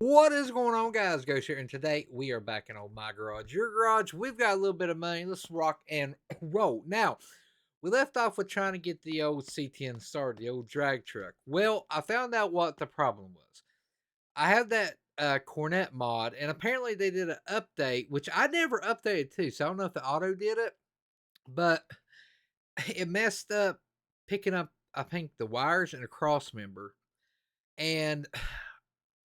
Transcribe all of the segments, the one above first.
What is going on, guys? Ghost here, and today we are back in my garage, your garage. We've got a little bit of money. Let's rock and roll. Now, we left off with trying to get the old C10 started, the old drag truck. Well, I found out what the problem was. I have that Cornet mod, and apparently they did an update, which I never updated to, so I don't know if the auto did it, but it messed up picking up, I think, the wires and a cross member. And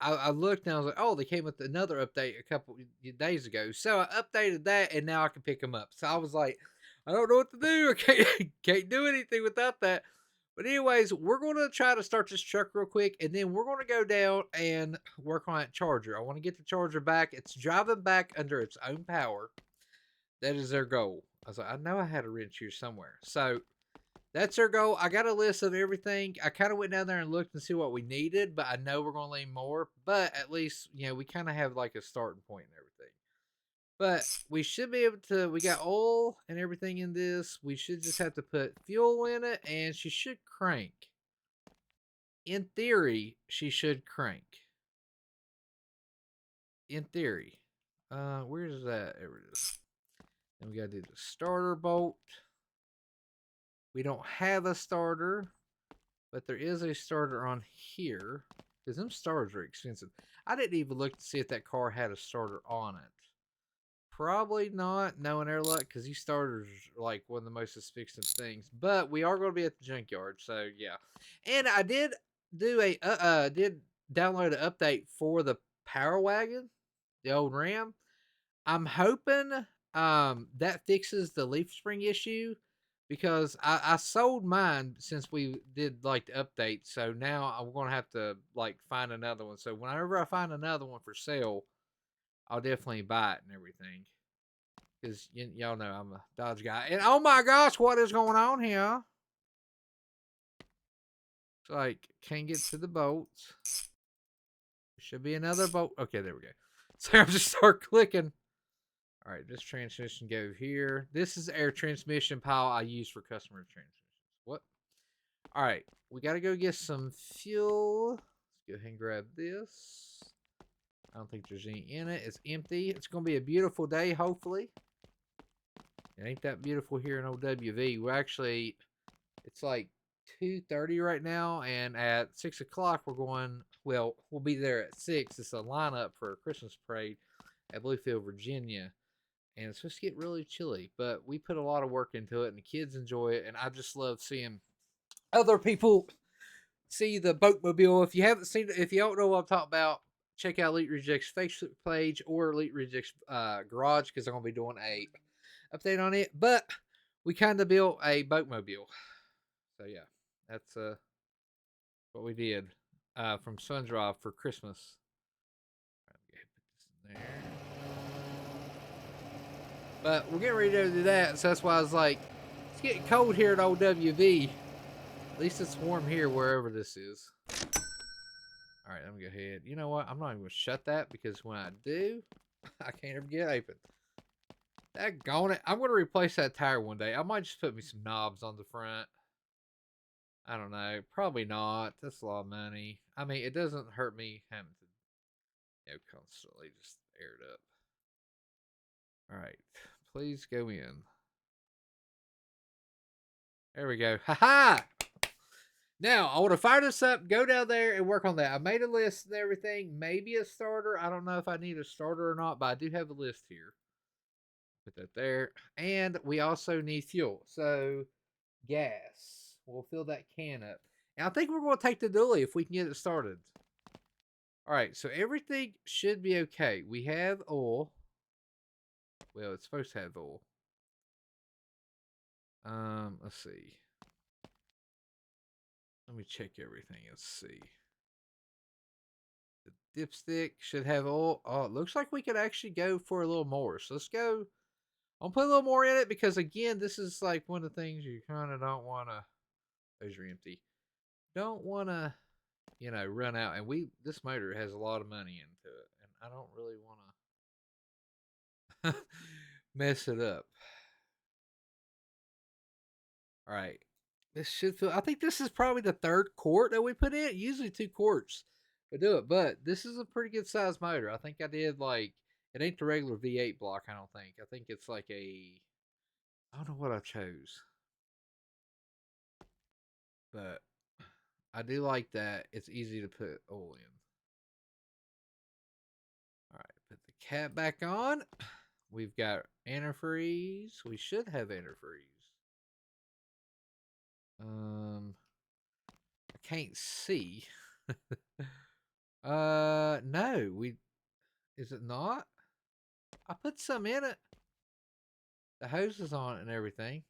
I looked and I was like, oh, they came with another update a couple days ago. So I updated that and now I can pick them up. So I was like, I don't know what to do. I can't do anything without that. But anyways, we're going to try to start this truck real quick, and then we're going to go down and work on that charger. I want to get the charger back. It's driving back under its own power. That is their goal. I was like, I know I had a wrench here somewhere. So that's our goal. I got a list of everything. I kind of went down there and looked and see what we needed, but I know we're going to need more. But at least, we kind of have like a starting point and everything. But we should be able to, we got oil and everything in this. We should just have to put fuel in it, and she should crank. In theory, she should crank. In theory. Where's that? There it is. And we got to do the starter bolt. We don't have a starter, but there is a starter on here, because them starters are expensive. I didn't even look to see if that car had a starter on it. Probably not, knowing their luck, because these starters are like one of the most expensive things. But we are going to be at the junkyard, so yeah. And I did do did download an update for the Power Wagon, the old Ram. I'm hoping that fixes the leaf spring issue, because I sold mine since we did like the update. So now I'm gonna have to like find another one. So whenever I find another one for sale, I'll definitely buy it and everything. Because y'all know I'm a Dodge guy. And oh my gosh, what is going on here? It's like can't get to the bolts. There should be another bolt. Okay, there we go. So I'll just start clicking. All right, this transmission go here. This is air transmission pile I use for customer transmissions. What? All right, we got to go get some fuel. Let's go ahead and grab this. I don't think there's any in it. It's empty. It's going to be a beautiful day, hopefully. It ain't that beautiful here in OWV. We're actually, it's like 2:30 right now, and at 6 o'clock we're going, well, we'll be there at 6. It's a lineup for a Christmas parade at Bluefield, Virginia. And it's supposed to get really chilly, but we put a lot of work into it, and the kids enjoy it, and I just love seeing other people see the boatmobile. If you haven't seen it, if you don't know what I'm talking about, check out EliteRejects Facebook page or EliteRejects garage, because I'm going to be doing a update on it. But we kind of built a boatmobile. So yeah, that's what we did from SunDrive for Christmas. All right, put this in there. But we're getting ready to do that, so that's why I was like, it's getting cold here at OWV. At least it's warm here wherever this is. All right, let me go ahead. You know what? I'm not even going to shut that, because when I do, I can't ever get open. Daggone it. I'm going to replace that tire one day. I might just put me some knobs on the front. I don't know. Probably not. That's a lot of money. I mean, it doesn't hurt me having to, constantly just air it up. All right. Please go in. There we go. Ha-ha! Now, I want to fire this up, go down there, and work on that. I made a list and everything. Maybe a starter. I don't know if I need a starter or not, but I do have a list here. Put that there. And we also need fuel. So, gas. We'll fill that can up. And I think we're going to take the dually if we can get it started. All right, so everything should be okay. We have oil. Well, it's supposed to have oil. Let's see. Let me check everything and see. The dipstick should have oil. Oh, it looks like we could actually go for a little more. So let's go. I'll put a little more in it, because again, this is like one of the things you kind of don't want to. Those are empty. Don't want to, run out. And this motor has a lot of money into it, and I don't really want to mess it up. All right. This should feel, I think this is probably the third quart that we put in. Usually 2 quarts. we do it. But this is a pretty good size motor. I think I did like it ain't the regular V8 block. I don't think. I think it's like a I don't know what I chose, but I do like that. It's easy to put oil in. All right, put the cap back on. We've got antifreeze. We should have antifreeze. I can't see. No, we is it not? I put some in it. The hose is on it and everything.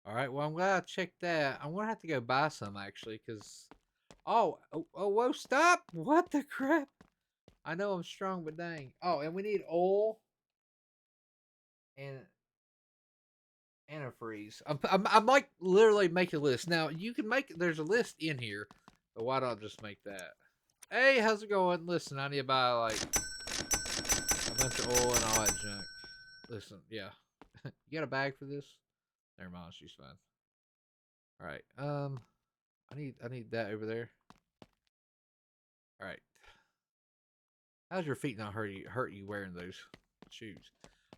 All right, well, I'm glad I checked that. I'm gonna have to go buy some actually, cause whoa, stop! What the crap? I know I'm strong, but dang. Oh, and we need oil and antifreeze. I'm like literally making a list now. You can make there's a list in here, but why don't I just make that? Hey, how's it going? Listen, I need to buy like a bunch of oil and all that junk. Listen, yeah, you got a bag for this? Never mind, she's fine. All right, I need that over there. All right. How's your feet not hurt you wearing those shoes?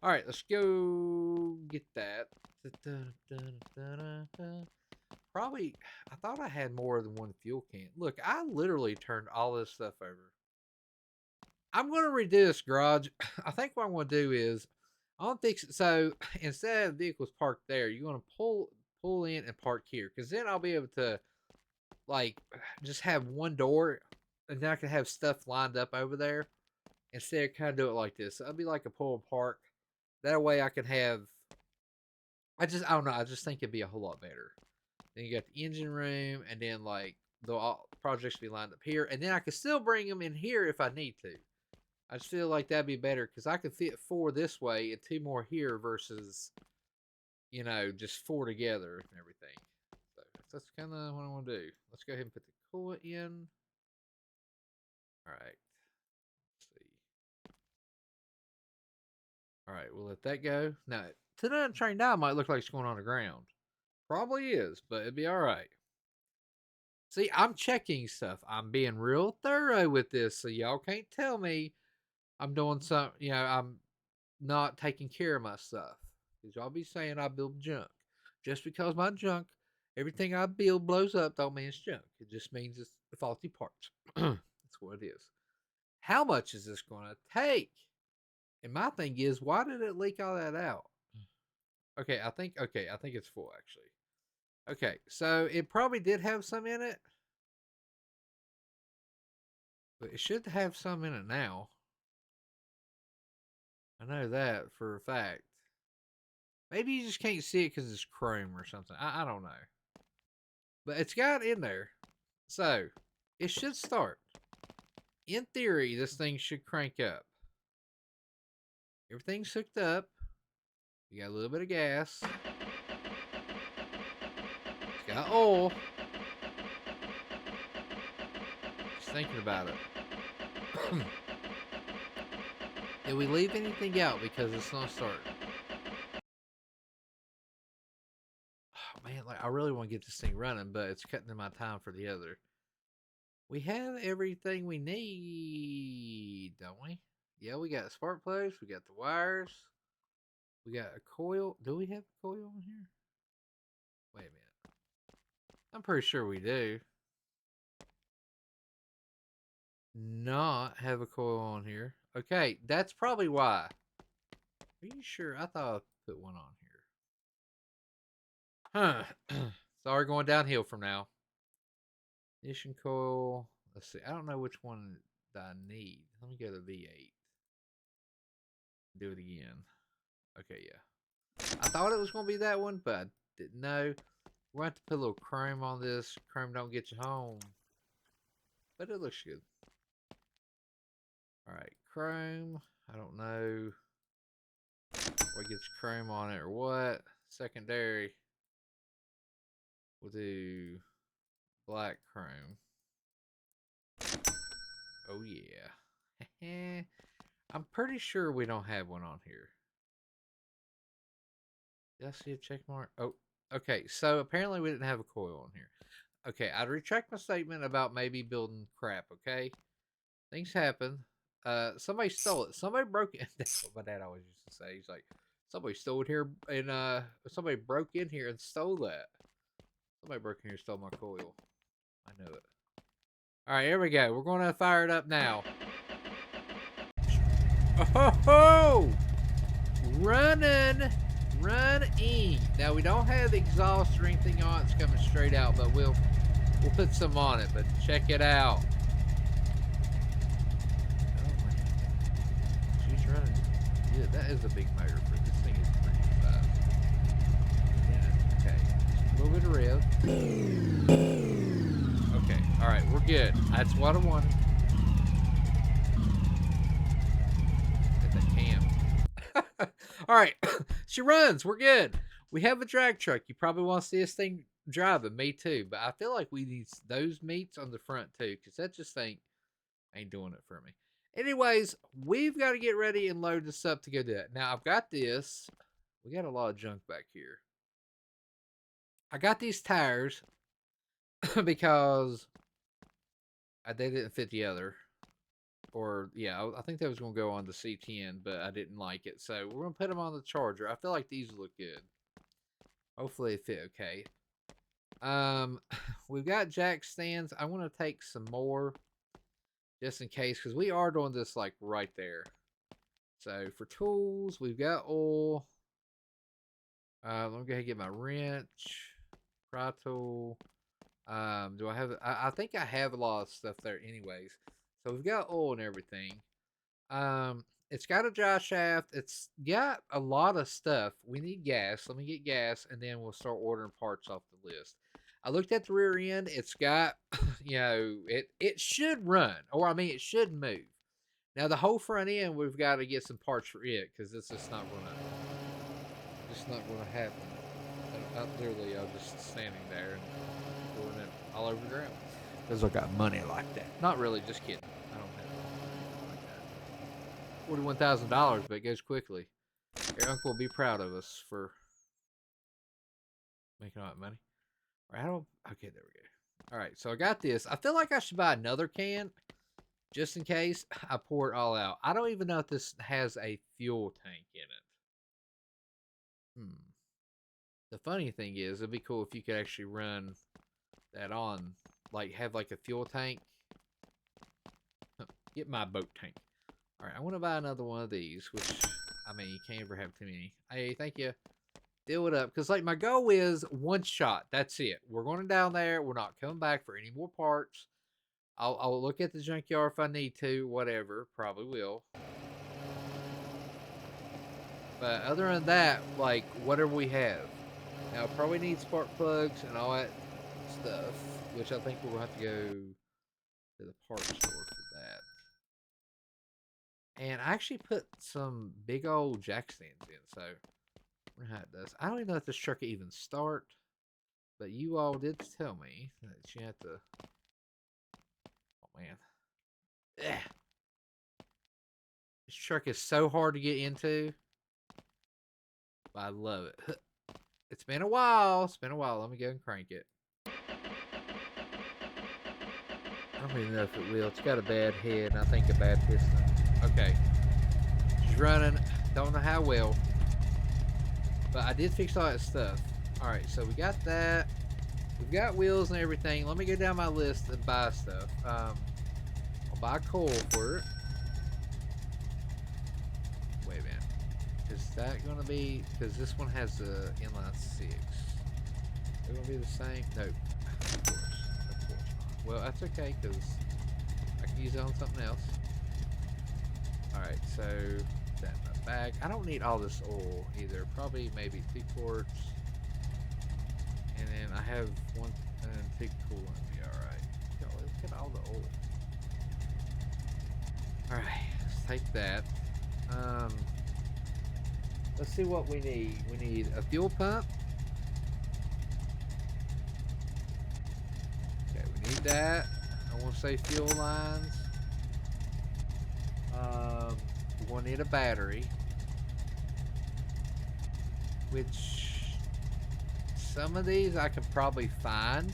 All right, let's go get that. Probably, I thought I had more than one fuel can. Look, I literally turned all this stuff over. I'm going to redo this garage. I think what I'm going to do is I'm going to fix it so instead of vehicles parked there, you're going to pull in and park here, because then I'll be able to like just have one door, and then I can have stuff lined up over there. Instead, kind of do it like this. It'll be like a pull park. That way, I can have. I don't know. I just think it'd be a whole lot better. Then you got the engine room, and then like the all projects be lined up here, and then I can still bring them in here if I need to. I just feel like that'd be better because I could fit 4 this way and 2 more here versus, just 4 together and everything. So that's kind of what I want to do. Let's go ahead and put the coolant in. All right. Let's see. All right, we'll let that go. Now, tonight train now might look like it's going on the ground. Probably is, but it'd be all right. See, I'm checking stuff. I'm being real thorough with this, so y'all can't tell me I'm doing something. I'm not taking care of my stuff. Because y'all be saying I build junk. Just because my junk, everything I build blows up, don't mean it's junk. It just means it's faulty parts. That's what it is. How much is this going to take? And my thing is, why did it leak all that out? Okay, I think it's full actually. Okay, so it probably did have some in it. But it should have some in it now. I know that for a fact. Maybe you just can't see it because it's chrome or something. I don't know. But it's got in there. So, it should start. In theory, this thing should crank up. Everything's hooked up. You got a little bit of gas. It's got oil. Just thinking about it. Did we leave anything out because it's not starting? Oh man, like I really want to get this thing running, but it's cutting in my time for the other. We have everything we need, don't we? Yeah, we got spark plugs, we got the wires, we got a coil. Do we have a coil on here? Wait a minute. I'm pretty sure we do. Not have a coil on here. Okay, that's probably why. Are you sure? I thought I put one on here. Huh. Sorry, going downhill from now. Ignition coil. Let's see. I don't know which one I need. Let me go to V8. Do it again. Okay, yeah. I thought it was going to be that one, but I didn't know. We're going to have to put a little chrome on this. Chrome don't get you home. But it looks good. Alright, chrome. I don't know what gets chrome on it or what. Secondary. We'll do black chrome. Oh, yeah. I'm pretty sure we don't have one on here. Did I see a check mark? Oh, okay. So apparently we didn't have a coil on here. Okay, I'd retract my statement about maybe building crap, okay? Things happen. Somebody stole it. Somebody broke it. That's what my dad always used to say. He's like, somebody stole it here and somebody broke in here and stole that. Somebody broke in here and stole my coil. I know it. Alright, here we go. We're gonna fire it up now. Oh, running. Running. Now we don't have exhaust or anything on it's coming straight out, but we'll put some on it, but check it out. Oh man. She's running. Yeah, that is a big motor for this thing is pretty fast. Yeah, okay. Just a little bit of rev. Okay, alright, we're good. That's what I wanted. Get that cam. Alright, she runs. We're good. We have a drag truck. You probably want to see this thing driving. Me too. But I feel like we need those meats on the front too, because that just ain't doing it for me. Anyways, we've got to get ready and load this up to go do that. Now, I've got this. We got a lot of junk back here. I got these tires because they didn't fit the other. Or, yeah, I think that was going to go on the C10, but I didn't like it. So, we're going to put them on the Charger. I feel like these look good. Hopefully, they fit okay. We've got jack stands. I want to take some more just in case, because we are doing this, like, right there. So, for tools, we've got oil. Let me go ahead and get my wrench. Pry tool. Do I have... I think I have a lot of stuff there anyways. So we've got oil and everything. It's got a dry shaft. It's got a lot of stuff. We need gas. Let me get gas, and then we'll start ordering parts off the list. I looked at the rear end. It's got, you know, it should run, or I mean, it should move. Now the whole front end, we've got to get some parts for it because it's just not gonna happen. Literally, I'm just standing there and pouring it all over the ground. Because I got money like that. Not really, just kidding. I don't have like that. $41,000, but it goes quickly. Your uncle will be proud of us for making all that money. All right, okay, there we go. All right, so I got this. I feel like I should buy another can just in case I pour it all out. I don't even know if this has a fuel tank in it. The funny thing is, it'd be cool if you could actually run that on. Like, have like a fuel tank. Get my boat tank. Alright, I want to buy another one of these, which, I mean, you can't ever have too many. Hey, thank you. Deal it up. Because, like, my goal is one shot. That's it. We're going down there. We're not coming back for any more parts. I'll look at the junkyard if I need to. Whatever. Probably will. But other than that, like, whatever we have. Now, probably need spark plugs and all that stuff. Which I think we'll have to go to the parts store for that. And I actually put some big old jack stands in, so we're how it does. I don't even know if this truck can even start, but you all did tell me that you have to. Oh man, this truck is so hard to get into, but I love it. It's been a while. It's been a while. Let me go and crank it. I don't even know if it will. It's got a bad head and I think a bad piston. Okay. She's running. Don't know how well. But I did fix all that stuff. Alright, so we got that. We've got wheels and everything. Let me go down my list and buy stuff. I'll buy coal for it. Wait a minute. Is that going to be... Because this one has the inline 6. They're going to be the same? Nope. Of course. Well, that's okay, because I can use it on something else. Alright, so that in my bag. I don't need all this oil either. Probably maybe 2 quarts. And then I have 1 and 2 coolant. Be alright. Look at all the oil. Alright, let's take that. Let's see what we need. We need a fuel pump. Need that. I want to say fuel lines. We're going to need a battery. Which some of these I can probably find.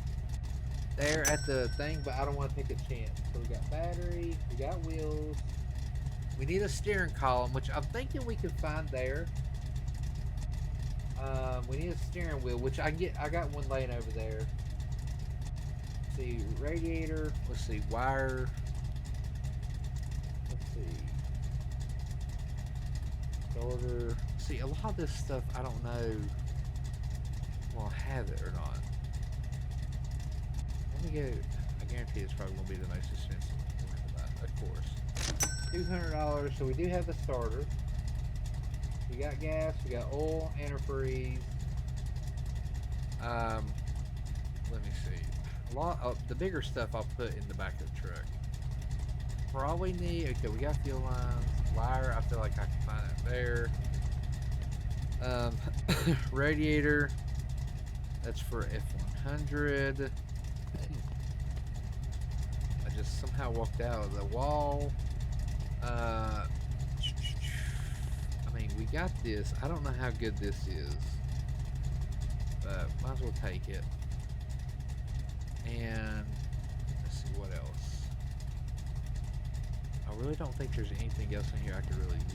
there at the thing, but I don't want to take a chance. So we got battery, we got wheels. We need a steering column, which I'm thinking we can find there. We need a steering wheel, which I got one laying over there. Let's see, radiator. Let's see, wire. Let's see, starter. See, a lot of this stuff I don't know if we'll have it or not. Let me go. I guarantee it's probably gonna be the most expensive one, of course. $200. So we do have the starter. We got gas. We got oil, antifreeze. Let me see. A lot of the bigger stuff I'll put in the back of the truck. Probably need. Okay, we got fuel lines. Wire. I feel like I can find it there. Radiator. That's for F100. I just somehow walked out of the wall. I mean, we got this. I don't know how good this is, but might as well take it. And let's see what else. I really don't think there's anything else in here I could really use.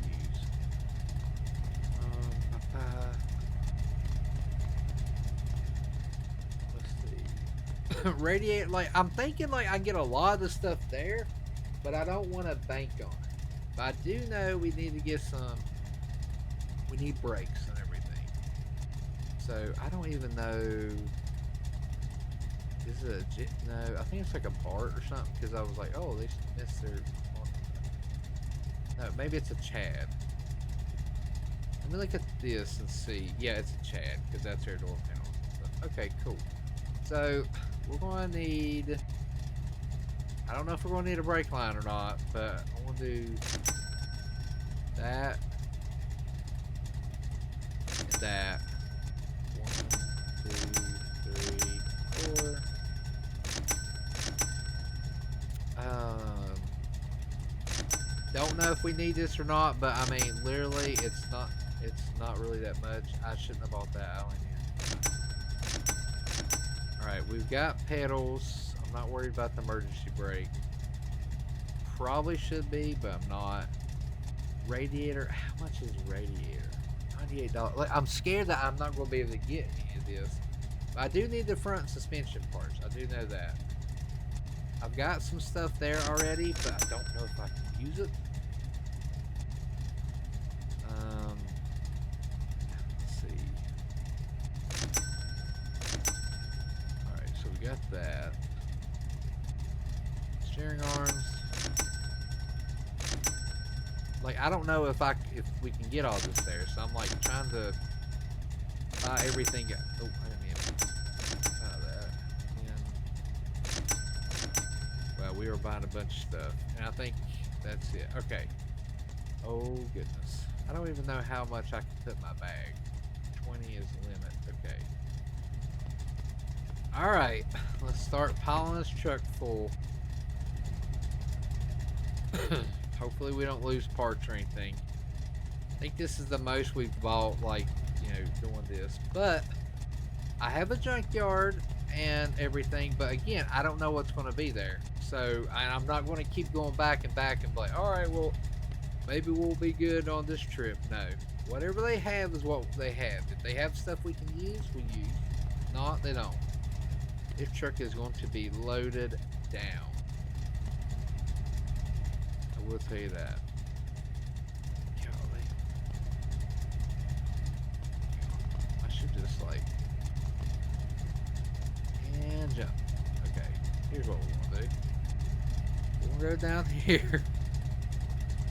Let's see. Radiate, like, I'm thinking like I get a lot of the stuff there, but I don't want to bank on it. But I do know we need to get some. We need brakes and everything. So I don't even know. Is it a jet? No, I think it's like a part or something. Because I was like, oh, they missed their. No, maybe it's a Chad. Let me look at this and see. Yeah, it's a Chad because that's their door panel. So, okay, cool. So we're going to need. I don't know if we're going to need a brake line or not, but I want to do that and that. 1, 2, 3, 4. Don't know if we need this or not, but I mean, literally, it's not really that much. I shouldn't have bought that. I only need. All right, we've got pedals. I'm not worried about the emergency brake. Probably should be, but I'm not. Radiator. How much is radiator? $98. Like, I'm scared that I'm not going to be able to get any of this. But I do need the front suspension parts. I do know that. I've got some stuff there already, but I don't know if I can use it. Let's see. Alright, so we got that. Steering arms. Like, I don't know if we can get all this there, so I'm like trying to buy everything. Oh, I didn't mean that. Well, we were buying a bunch of stuff, and I think that's it. Okay. Oh goodness, I don't even know how much I can put in my bag. 20 is the limit. Okay. All right, let's start piling this truck full. Hopefully we don't lose parts or anything. I think this is the most we've bought, like, you know, doing this. But I have a junkyard and everything, but again, I don't know what's going to be there. So I'm not going to keep going back and be like, all right, well, maybe we'll be good on this trip. No, whatever they have is what they have. If they have stuff we can use, we use. If not, they don't. This truck is going to be loaded down. I will tell you that. Golly. I should just like and jump. Okay, here's what we want to do. We're gonna go down here,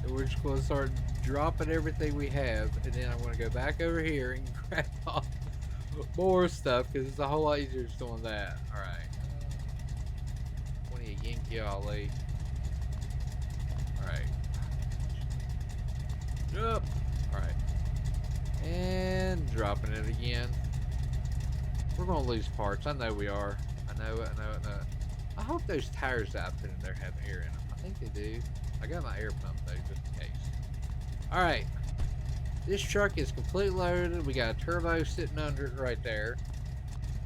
and we're just gonna start dropping everything we have, and then I'm gonna go back over here and grab off more stuff because it's a whole lot easier just doing that. All right. 20 again, golly. Alright. Up. Alright. And dropping it again. We're going to lose parts. I know we are. I know it. I hope those tires that I put in there have air in them. I think they do. I got my air pump though, just in case. Alright. This truck is completely loaded. We got a turbo sitting under it right there.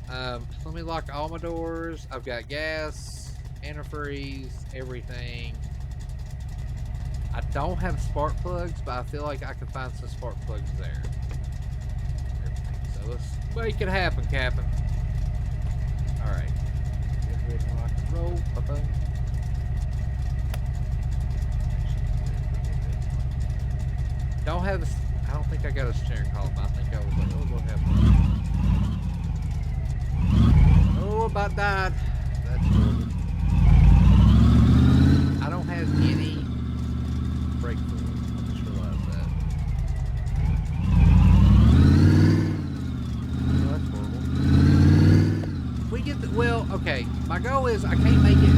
Let me lock all my doors. I've got gas, antifreeze, everything. I don't have spark plugs, but I feel like I can find some spark plugs there. Everything. So let's make it happen, Captain. All right. Get ready to rock and roll. Bye-bye. Don't have. I don't think I got a steering column. I think I was like, oh, we'll have one. Oh, about died. That's horrible. I don't have any brake fluid. I just realized that. Oh, that's horrible. We get the, well, okay. My goal is I can't make it.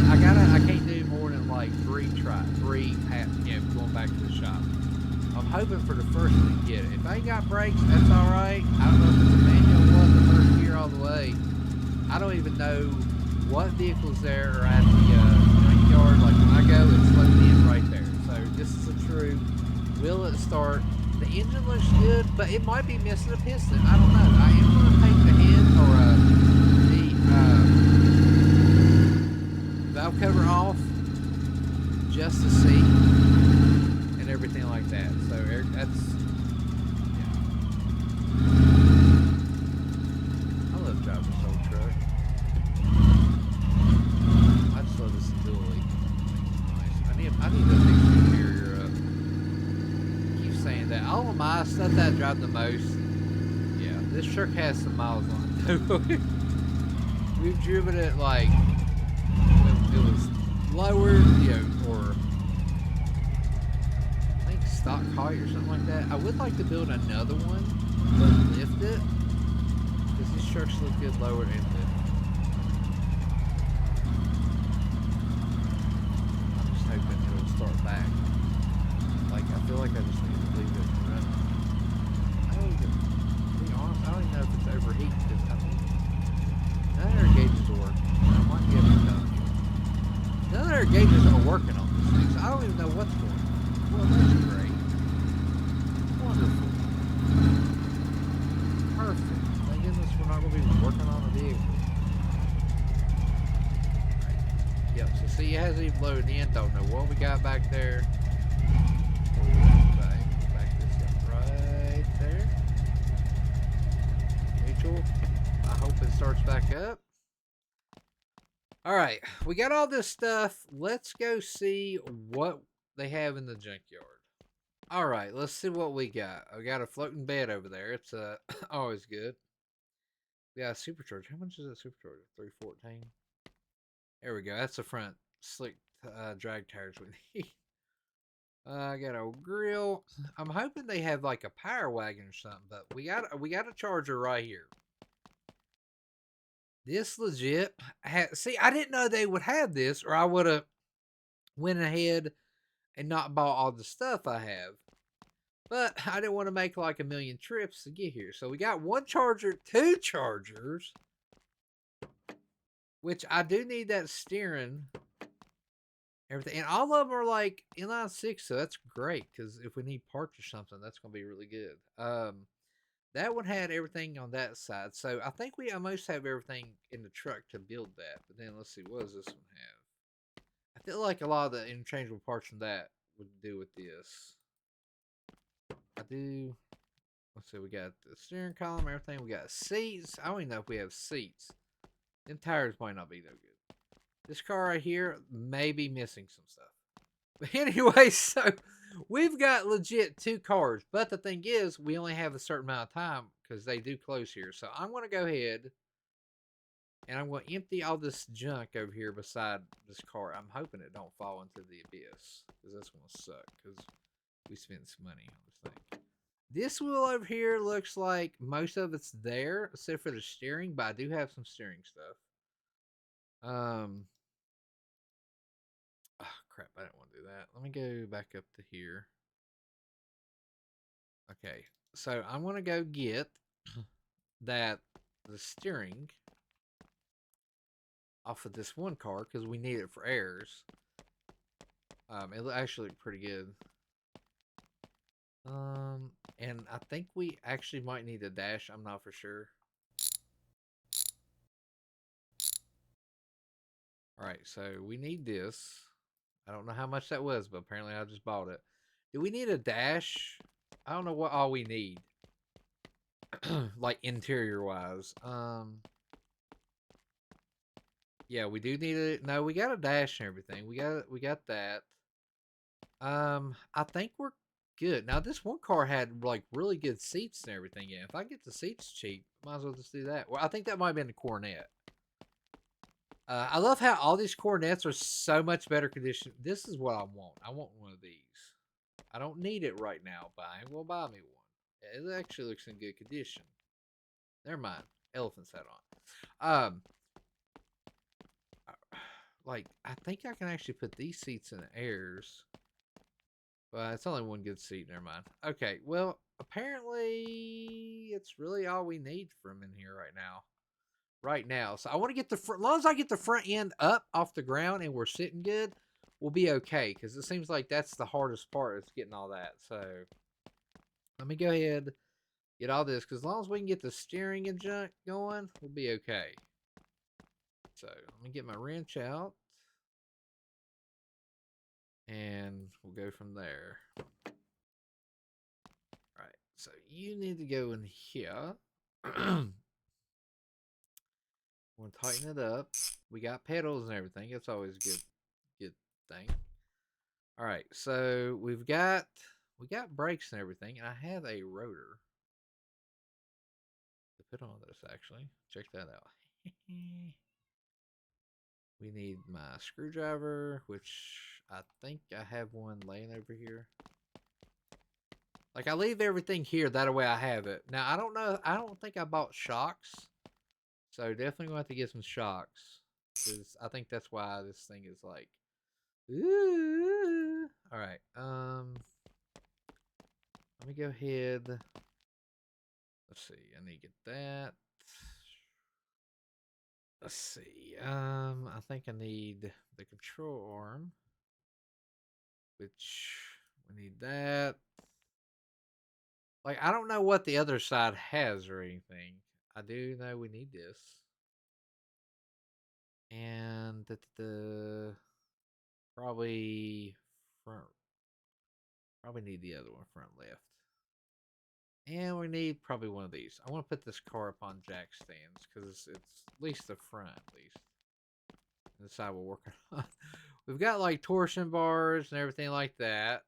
I can't do more than like three going back to the shop. I'm hoping for the first one to get it. If I ain't got brakes, that's all right. I don't know if it's a manual one the first gear all the way. I don't even know what vehicles there are at the junkyard. Like when I go, it's loaded in right there. So this is a true. Will it start? The engine looks good, but it might be missing a piston. I don't know. I am going to take the head or the valve cover off just to see and everything like that. So that's. I love driving this old truck. I just love this stability. Nice. I need to fix the interior up. Keep saying that. All of my stuff that I drive the most. Yeah, this truck has some miles on it too. We've driven it like it was lowered, or I think stock height or something like that. I would like to build another one, but lift it. Because these trucks look good lowered and lifted. I'm just hoping it'll start back. Like, I feel like I just need to leave it running. I don't even, to be honest, I don't even know if it's overheating because I think none of their gauges are working. I might be able to tell you. None of their gauges are working on this thing, so I don't even know what's going on. Well, that's great. Wonderful. Perfect. Thank goodness we're not going to be working on the vehicle. Right. Yep, so see, it hasn't even loaded in. Don't know what we got back there. Back this up right there. Mutual. I hope it starts back up. Alright, we got all this stuff. Let's go see what they have in the junkyard. Alright, let's see what we got. I got a floating bed over there. It's always good. We got a supercharger. How much is that supercharger? 314. There we go. That's the front slick drag tires we need. I got a grill. I'm hoping they have like a power wagon or something, but we got a charger right here. This legit. See, I didn't know they would have this, or I would have went ahead and not bought all the stuff I have. But I didn't want to make like a million trips to get here. So we got one charger, two chargers, which I do need that steering, everything. And all of them are like inline six, so that's great because if we need parts or something, that's going to be really good. That one had everything on that side. So I think we almost have everything in the truck to build that. But then let's see, what does this one have? I feel like a lot of the interchangeable parts from that would do with this. I do. Let's see, we got the steering column, everything. We got seats. I don't even know if we have seats. Them tires might not be that good. This car right here may be missing some stuff. But anyway, so we've got legit two cars. But the thing is, we only have a certain amount of time because they do close here. So I'm going to go ahead and I'm going to empty all this junk over here beside this car. I'm hoping it don't fall into the abyss because that's going to suck because we spent some money on this thing. This wheel over here looks like most of it's there except for the steering, but I do have some steering stuff. Oh crap, I didn't want to do that. Let me go back up to here. Okay, so I'm going to go get the steering off of this one car because we need it for airs. It actually looked pretty good. And I think we actually might need a dash. I'm not for sure. Alright, so we need this. I don't know how much that was, but apparently I just bought it. Do we need a dash? I don't know what all we need. Like interior wise. Yeah, we do need it. No, we got a dash and everything. We got that. I think we're good. Now this one car had like really good seats and everything. Yeah, if I get the seats cheap, might as well just do that. Well, I think that might have been the Cornet. I love how all these Cornets are so much better condition. This is what I want. I want one of these. I don't need it right now, but I will buy me one. It actually looks in good condition. Never mind. Elephant's head on. Like I think I can actually put these seats in the airs. But it's only one good seat. Never mind. Okay. Well, apparently it's really all we need from in here right now. Right now. So I want to get the front. As long as I get the front end up off the ground and we're sitting good, we'll be okay. Because it seems like that's the hardest part is getting all that. So let me go ahead get all this. Because as long as we can get the steering and junk going, we'll be okay. So let me get my wrench out. And we'll go from there. Alright, so you need to go in here. We'll tighten it up. We got pedals and everything. It's always a good thing. Alright, so we got brakes and everything, and I have a rotor to put on this actually. Check that out. We need my screwdriver, which I think I have one laying over here. Like I leave everything here, that way I have it. Now I don't know, I don't think I bought shocks. So definitely gonna have to get some shocks. Because I think that's why this thing is like ooh. Alright, let me go ahead. Let's see, I need to get that. Let's see. I think I need the control arm. Which we need that. Like I don't know what the other side has or anything. I do know we need this. And the probably front. Probably need the other one front left. And we need probably one of these. I want to put this car up on jack stands because it's at least the front at least. And the side we're working on. We've got like torsion bars and everything like that.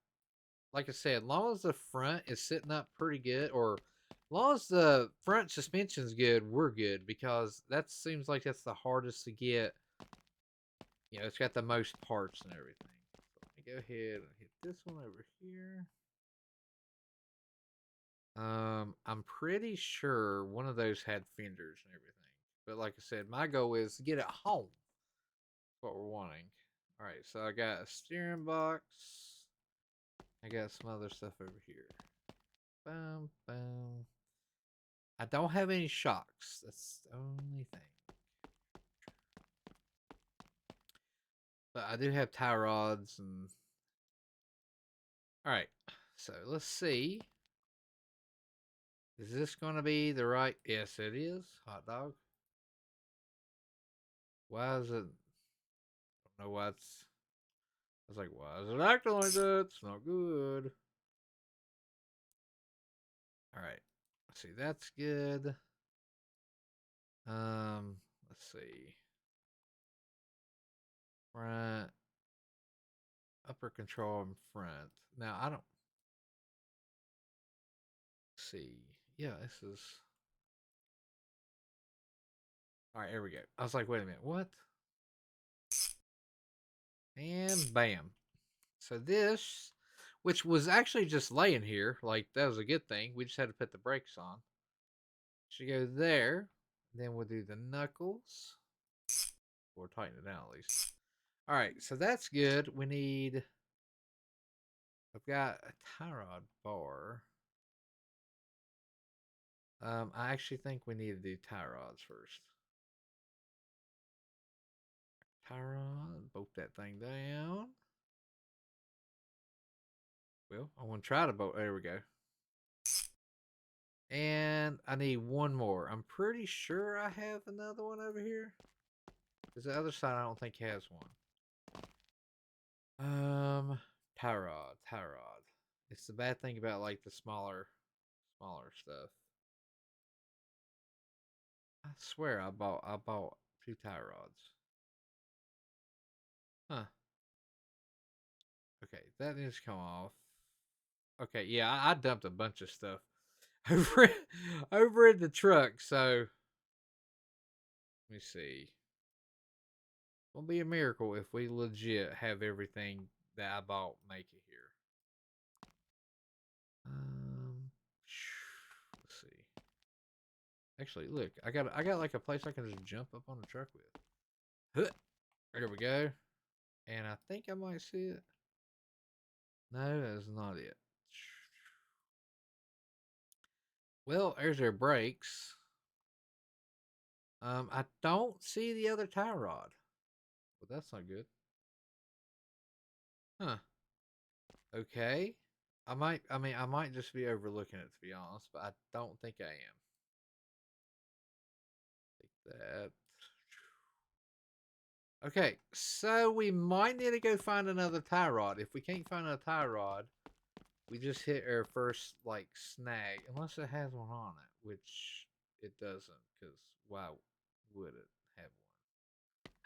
Like I said, as long as the front is sitting up pretty good, or as long as the front suspension's good, we're good because that seems like that's the hardest to get. You know, it's got the most parts and everything. So let me go ahead and hit this one over here. I'm pretty sure one of those had fenders and everything. But like I said, my goal is to get it home. That's what we're wanting. Alright, so I got a steering box. I got some other stuff over here. Boom, boom. I don't have any shocks. That's the only thing. But I do have tie rods and... Alright, so let's see. Is this going to be the right... Yes, it is. Hot dog. Why is it... I don't know why it's... I was like, why is it acting like that? It's not good. Alright. Let's see, that's good. Let's see. Front. Upper control in front. Now, I don't... see. Yeah, this is... Alright, here we go. I was like, wait a minute, what? And bam. So this, which was actually just laying here, like that was a good thing. We just had to put the brakes on. Should go there. Then we'll do the knuckles. We'll tighten it down at least. Alright, so that's good. We need... I've got a tie rod bar. I actually think we need to do tie rods first. Tie rod, bolt that thing down. Well, I want to try to bolt. There we go. And I need one more. I'm pretty sure I have another one over here. Because the other side I don't think has one. Tie rod, tie rod. It's the bad thing about like the smaller stuff. I swear I bought 2 tie rods. Huh. Okay, that needs to come off. Okay, yeah, I dumped a bunch of stuff over over in the truck. So let me see. It'll be a miracle if we legit have everything that I bought make it here. Let's see. Actually, look, I got like a place I can just jump up on the truck with. Huh. There we go. And I think I might see it. No, that's not it. Well, there's our brakes. I don't see the other tie rod. Well, that's not good. Huh. Okay. I might just be overlooking it to be honest, but I don't think I am. Take that. Okay, so we might need to go find another tie rod. If we can't find a tie rod, we just hit our first like snag, unless it has one on it, which it doesn't, because why would it have one?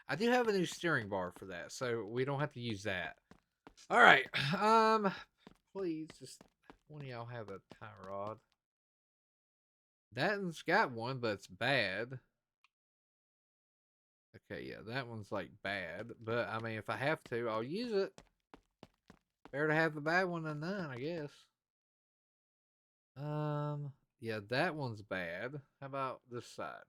I do have a new steering bar for that, so we don't have to use that. All right, please just one of y'all have a tie rod. That one's got one, but it's bad. Okay, yeah, that one's like bad, but I mean, if I have to, I'll use it. Better to have the bad one than none, I guess. Yeah, that one's bad. How about this side?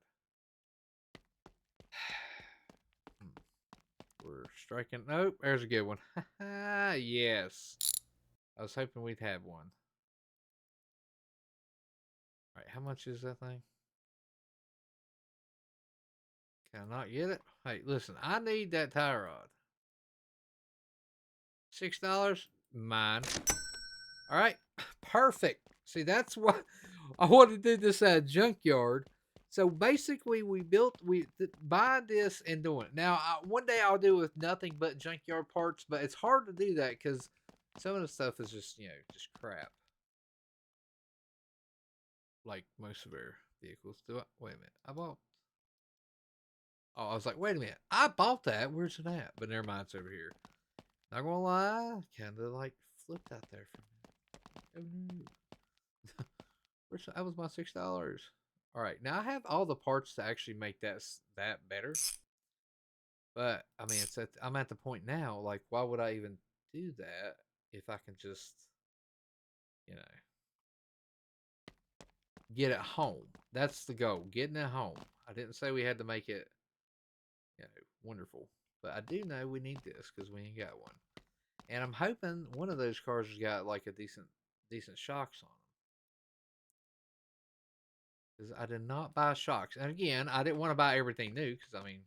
We're striking. Nope, there's a good one. Yes. I was hoping we'd have one. All right, how much is that thing? Can I not get it? Hey, listen, I need that tie rod. $6? Mine. All right, perfect. See, that's what I want to do this junkyard. So basically, we buy this and doing it. Now, one day I'll do with nothing but junkyard parts, but it's hard to do that because some of the stuff is just just crap. Like most of our vehicles. Wait a minute, I bought. Oh, I was like, wait a minute, I bought that. Where's it at? But never mind, it's over here. Not gonna lie, kind of like flipped out there for a minute. Oh no. That was my $6. All right, now I have all the parts to actually make that better. But I mean, I'm at the point now. Like, why would I even do that if I can just, you know, get it home? That's the goal, getting it home. I didn't say we had to make it, wonderful, but I do know we need this because we ain't got one. And I'm hoping one of those cars has got like a decent shocks on them. Because I did not buy shocks. And again, I didn't want to buy everything new because, I mean,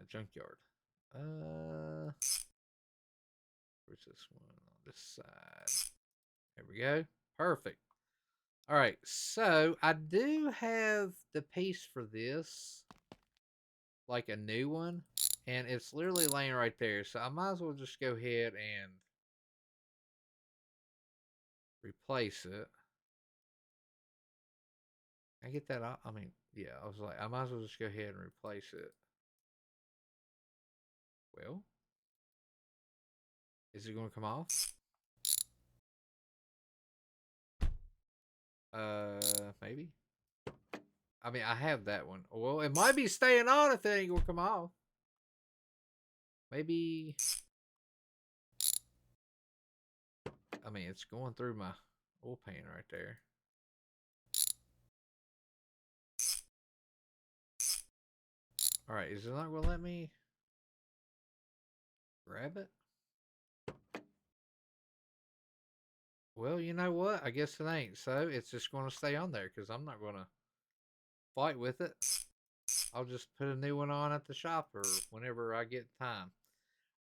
junkyard. Where's this one? On this side. There we go. Perfect. All right. So I do have the piece for this, like a new one. And it's literally laying right there. So I might as well just go ahead and replace it. I get that. I mean, yeah, I was like, I might as well just go ahead and replace it. Well, is it going to come off? Maybe. I mean, I have that one. Well, it might be staying on if it ain't going to come off. Maybe. I mean, it's going through my oil pan right there. All right, is it not going to let me grab it? Well, you know what? I guess it ain't. So it's just going to stay on there because I'm not going to fight with it. I'll just put a new one on at the shop or whenever I get time.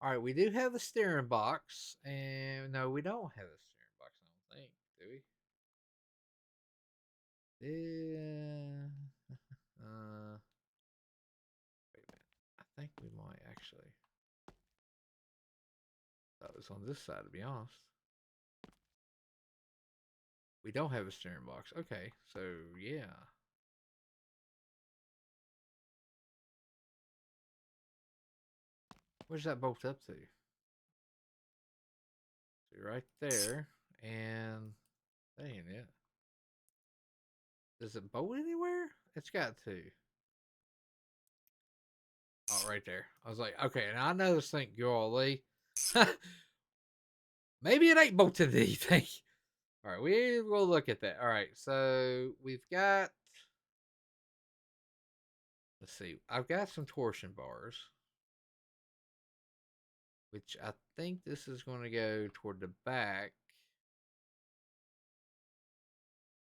All right, we do have a steering box. And no, we don't have a steering box, I don't think. Do we? Yeah. was on this side, to be honest. We don't have a steering box. Okay, so yeah. Where's that bolt up to? So right there, and that ain't it. Does it bolt anywhere? It's got to. Oh, right there. I was like, okay, and I know this thing, golly. Maybe it ain't bolted to anything. All right, we will look at that. All right, so we've got. Let's see. I've got some torsion bars, which I think this is going to go toward the back,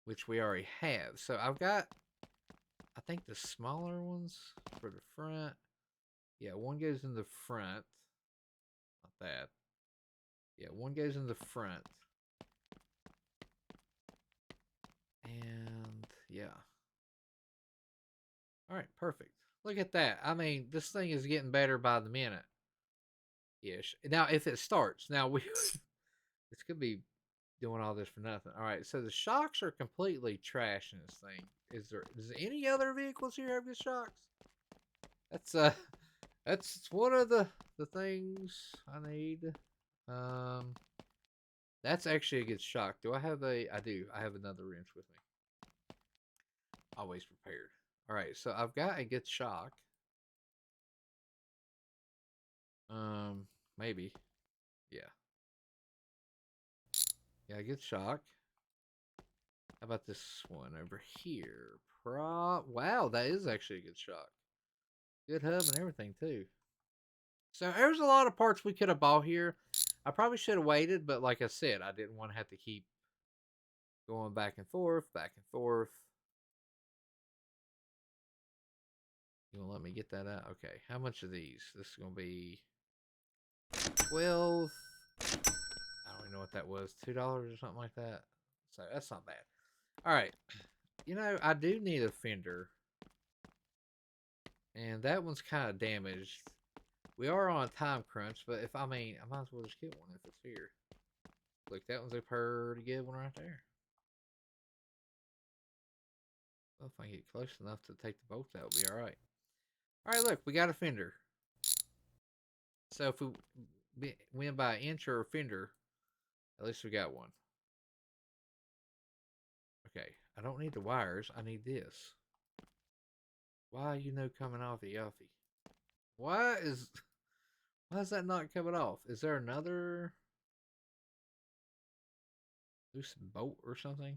which we already have. So I've got, I think the smaller ones for the front. Yeah, one goes in the front. Not that. Yeah, one goes in the front. And yeah. All right, perfect. Look at that. I mean, this thing is getting better by the minute. Ish. Now, if it starts, now we, this could be doing all this for nothing. All right, so the shocks are completely trash in this thing. Does any other vehicles here have good shocks? That's one of the things I need. Um, that's actually a good shock. Do I have a? I do. I have another wrench with me. Always prepared. All right, so I've got a good shock. Maybe. Yeah. Yeah, good shock. How about this one over here? Wow, that is actually a good shock. Good hub and everything too. So there's a lot of parts we could have bought here. I probably should have waited, but like I said, I didn't want to have to keep going back and forth, back and forth. You gonna let me get that out? Okay. How much are these? This is gonna be 12. I don't even know what that was. $2 or something like that. So that's not bad. All right. You know, I do need a fender. And that one's kind of damaged. We are on a time crunch, but I might as well just get one if it's here. Look, that one's a pretty good one right there. Well, if I get close enough to take the bolts out, it'll be alright. Alright, look, we got a fender. So if we win by an inch or a fender, at least we got one. Okay, I don't need the wires, I need this. Why are you no coming off the Alfie? Why is that not coming off? Is there another loose bolt or something?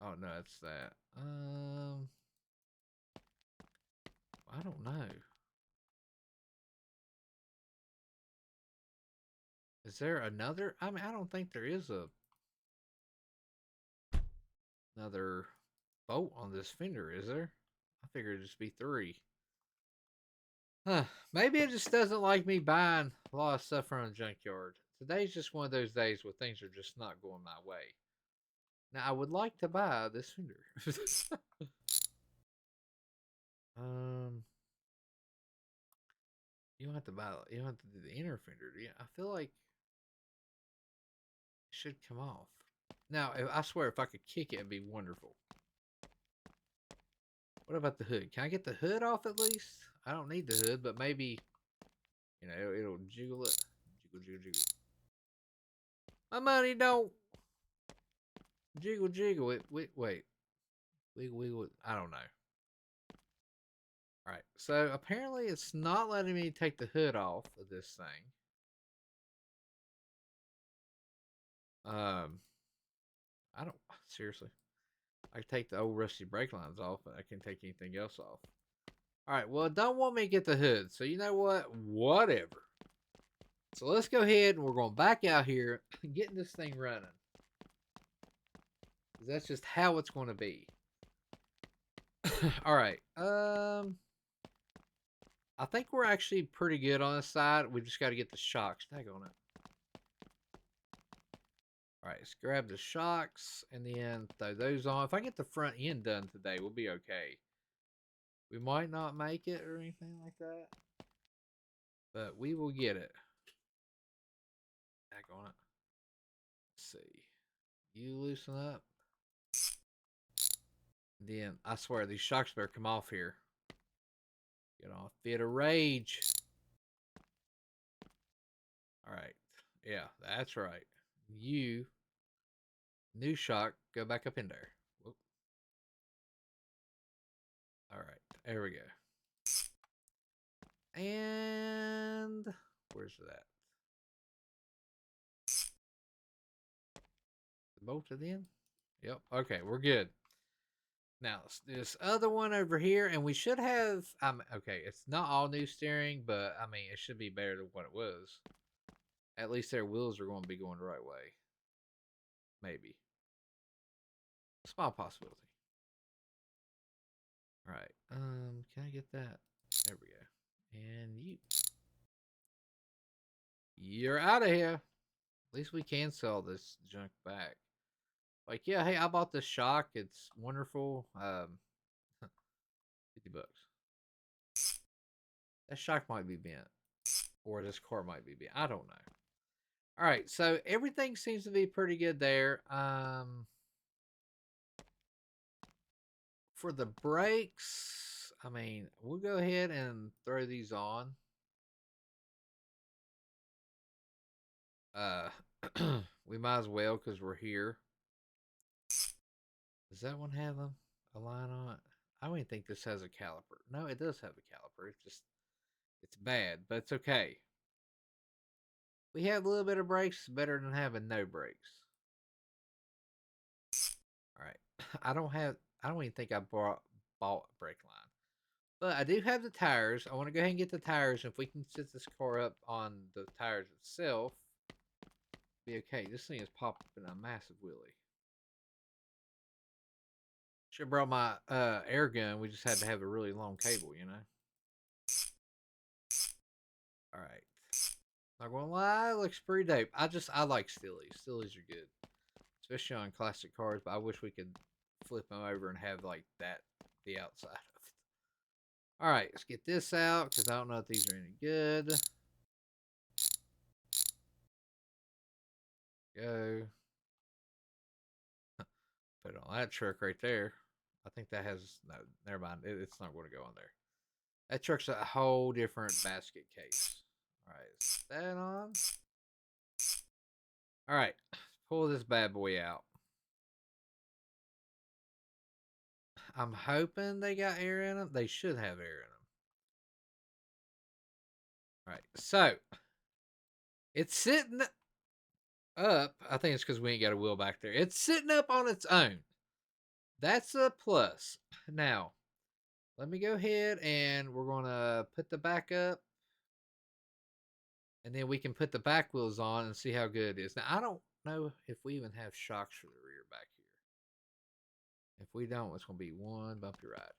Oh no, it's that. I don't know. Is there another? I mean, I don't think there is another bolt on this fender, is there? I figured it'd just be 3. Huh. Maybe it just doesn't like me buying a lot of stuff from a junkyard. Today's just one of those days where things are just not going my way. Now, I would like to buy this fender. um, you don't have to buy. You don't have to do the inner fender, do you? I feel like it should come off. Now, I swear, if I could kick it, it'd be wonderful. What about the hood? Can I get the hood off at least? I don't need the hood, but maybe, you know, it'll jiggle it. Jiggle, jiggle, jiggle. My money don't jiggle, jiggle it. Wait. Wiggle, wiggle. I don't know. All right. So apparently it's not letting me take the hood off of this thing. I don't, seriously. I can take the old rusty brake lines off, but I can't take anything else off. All right. Well, it don't want me to get the hood. So you know what? Whatever. So let's go ahead and we're going back out here and getting this thing running. That's just how it's going to be. All right. I think we're actually pretty good on this side. We just got to get the shocks. Tag on it. All right, let's grab the shocks and then throw those on. If I get the front end done today, we'll be okay. We might not make it or anything like that, but we will get it. see. You loosen up. Then I swear these shocks better come off here. Get on a fit of rage. All right. Yeah, that's right. You, new shock, go back up in there. Whoop. All right. There we go. And where's that? Bolted in? Yep. Okay, we're good. Now, this other one over here, and we should have, okay, it's not all new steering, but, I mean, it should be better than what it was. At least their wheels are going to be going the right way. Maybe. Small possibility. All right. Can I get that? There we go. And you. You're out of here. At least we can sell this junk back. Like, yeah, hey, I bought this shock. It's wonderful. 50 bucks. That shock might be bent. Or this car might be bent. I don't know. All right, so everything seems to be pretty good there. For the brakes, I mean, we'll go ahead and throw these on. We might as well because we're here. Does that one have a line on it? I don't even think this has a caliper. No, it does have a caliper. It's bad, but it's okay. We have a little bit of brakes, better than having no brakes. All right. I don't even think I bought a brake line. But I do have the tires. I want to go ahead and get the tires. If we can set this car up on the tires itself, be okay. This thing is popping a massive wheelie. Should have brought my air gun. We just had to have a really long cable, you know. All right. Not gonna lie, it looks pretty dope. I like Steelies. Steelies are good, especially on classic cars. But I wish we could flip them over and have like that the outside of it. All right, let's get this out because I don't know if these are any good. Go. Put it on that truck right there. I think that has no. Never mind. It's not going to go on there. That truck's a whole different basket case. All right, is that on? All right, pull this bad boy out. I'm hoping they got air in them. They should have air in them. All right, so it's sitting up. I think it's because we ain't got a wheel back there. It's sitting up on its own. That's a plus. Now, let me go ahead and we're going to put the back up. And then we can put the back wheels on and see how good it is. Now, I don't know if we even have shocks for the rear back here. If we don't, it's going to be one bumpy ride.